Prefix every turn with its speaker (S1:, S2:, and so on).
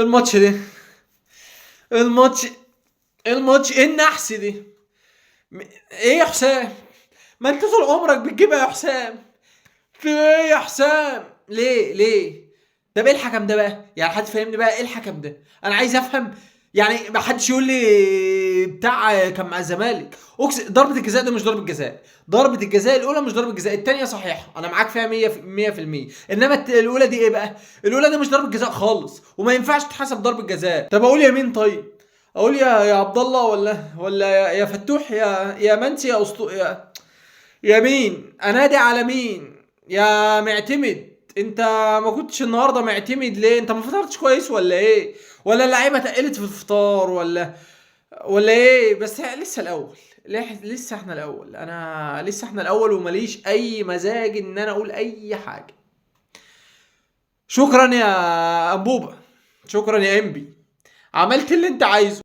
S1: الماتش ده الماتش الماتش ايه النحس دي؟ م- ايه يا حسام؟ ما انت طول عمرك بتجيبها يا حسام. في ايه يا حسام؟ ليه؟ طب ايه الحكم ده بقى؟ يعني حد فاهمني بقى ايه الحكم ده؟ انا عايز افهم. يعني ما حدش يقول لي بتاع كان مع الزمالك. ضربة الجزاء ده مش ضربة جزاء. ضربة الجزاء الاولى مش ضربة جزاء، الثانية صحيحة، انا معاك فيها 100%. انما الاولى دي ايه بقى؟ الاولى دي مش ضربة جزاء خالص، وما ينفعش تتحسب ضربة جزاء. طب اقول يا مين طيب؟ اقول يا عبد الله ولا يا فتوح يا منسي يا يا مين؟ انادي على مين؟ يا معتمد انت ما كنتش النهارده معتمد ليه؟ انت ما فطرتش كويس ولا ايه؟ ولا اللعيبه تقلت في الفطار ولا ايه؟ بس لسه الاول. لسه احنا الاول، لسه احنا الاول ومليش اي مزاج ان انا اقول اي حاجه. شكرا يا انبوبه، شكرا يا انبي، عملت اللي انت عايزه.